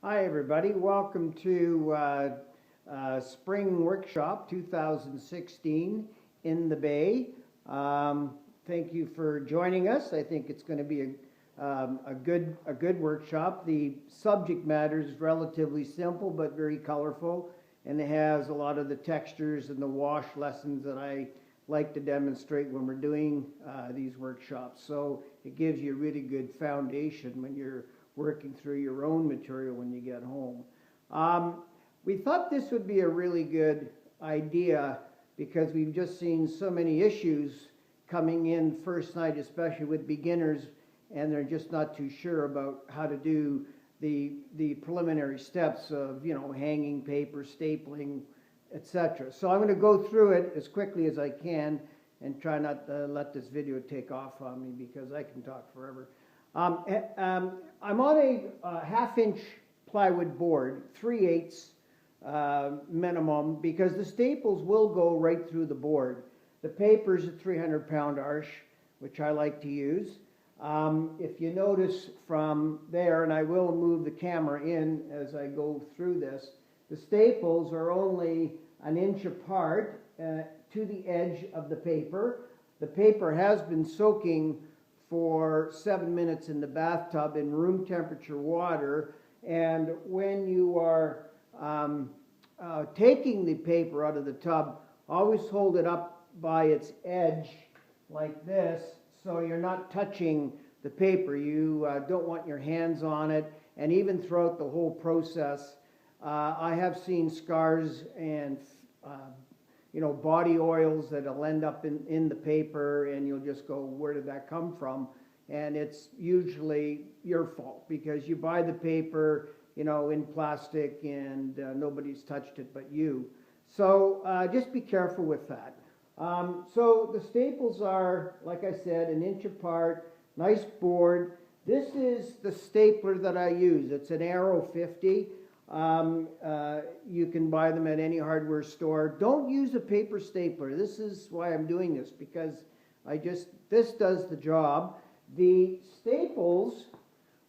Hi everybody, welcome to Spring Workshop 2016 in the Bay. Thank you for joining us. I think it's going to be a good workshop. The subject matter is relatively simple but very colorful, and it has a lot of the textures and the wash lessons that I like to demonstrate when we're doing these workshops. So it gives you a really good foundation when you're working through your own material when you get home. We thought this would be a really good idea because we've just seen so many issues coming in first night, especially with beginners, and they're just not too sure about how to do the preliminary steps of, hanging paper, stapling, etc. So I'm going to go through it as quickly as I can and try not to let this video take off on me because I can talk forever. I'm on a half-inch plywood board, 3/8 minimum, because the staples will go right through the board. The paper's a 300-pound arch, which I like to use. If you notice from there, and I will move the camera in as I go through this, the staples are only an inch apart to the edge of the paper. The paper has been soaking for 7 minutes in the bathtub in room temperature water, and when you are taking the paper out of the tub, always hold it up by its edge like this so you're not touching the paper. You don't want your hands on it, and even throughout the whole process I have seen scars and body oils that'll end up in the paper, and you'll just go, where did that come from? And it's usually your fault because you buy the paper, in plastic, and nobody's touched it but you. So just be careful with that. So the staples are, like I said, an inch apart, nice board. This is the stapler that I use. It's an Arrow 50. You can buy them at any hardware store. Don't use a paper stapler. This is why I'm doing this, because this does the job. The staples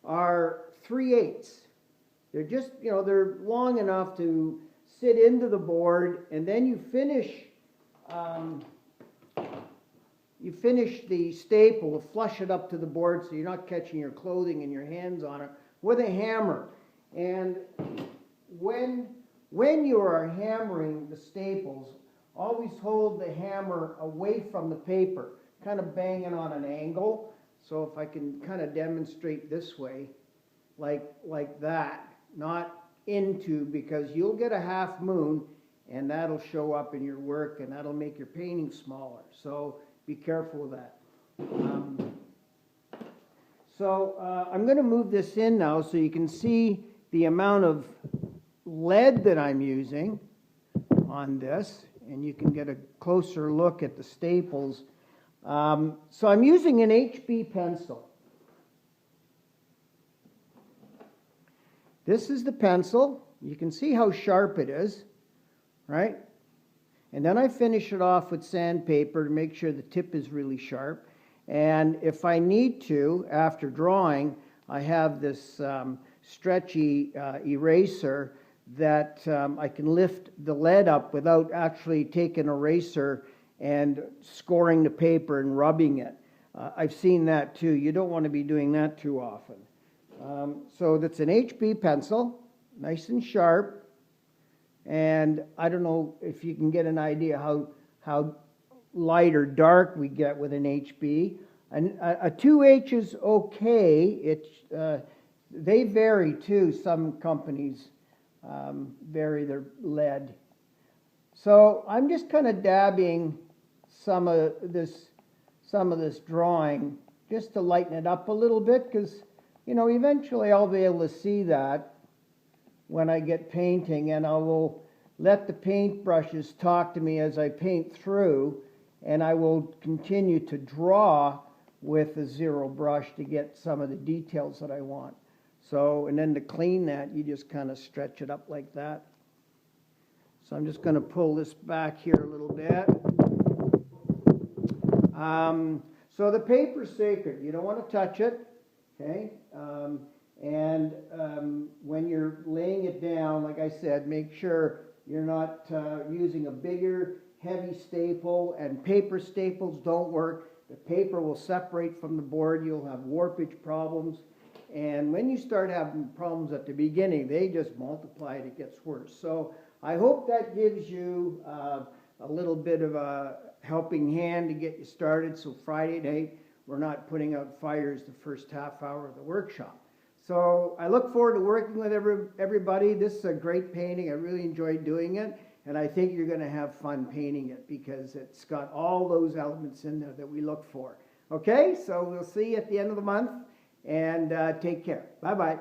are 3/8. They're just, they're long enough to sit into the board, and then you finish the staple, flush it up to the board so you're not catching your clothing and your hands on it, with a hammer. And when you are hammering the staples, always hold the hammer away from the paper, kind of banging on an angle. So if I can kind of demonstrate this way, like that, not into, because you'll get a half moon and that'll show up in your work and that'll make your painting smaller. So be careful with that. I'm going to move this in now so you can see the amount of lead that I'm using on this, and you can get a closer look at the staples. So I'm using an HB pencil. This is the pencil. You can see how sharp it is, right? And then I finish it off with sandpaper to make sure the tip is really sharp. And if I need to, after drawing, I have this stretchy eraser that I can lift the lead up without actually taking an eraser and scoring the paper and rubbing it. I've seen that too. You don't want to be doing that too often. So that's an HB pencil, nice and sharp. And I don't know if you can get an idea how light or dark we get with an HB. A 2H is okay. They vary too. Some companies vary their lead. So I'm just kind of dabbing some of this drawing just to lighten it up a little bit, because eventually I'll be able to see that when I get painting, and I will let the paintbrushes talk to me as I paint through, and I will continue to draw with a zero brush to get some of the details that I want. So, and then to clean that, you just kind of stretch it up like that. So I'm just going to pull this back here a little bit. So the paper's sacred. You don't want to touch it, okay? And when you're I said, make sure you're not using a bigger, heavy staple, and paper staples don't work. The paper will separate from the board. You'll have warpage problems. And when you start having problems at the beginning, they just multiply and it gets worse. So I hope that gives you a little bit of a helping hand to get you started. So Friday night, we're not putting out fires the first half hour of the workshop. So I look forward to working with everybody. This is a great painting. I really enjoyed doing it. And I think you're going to have fun painting it because it's got all those elements in there that we look for. Okay, so we'll see you at the end of the month, and take care. Bye-bye.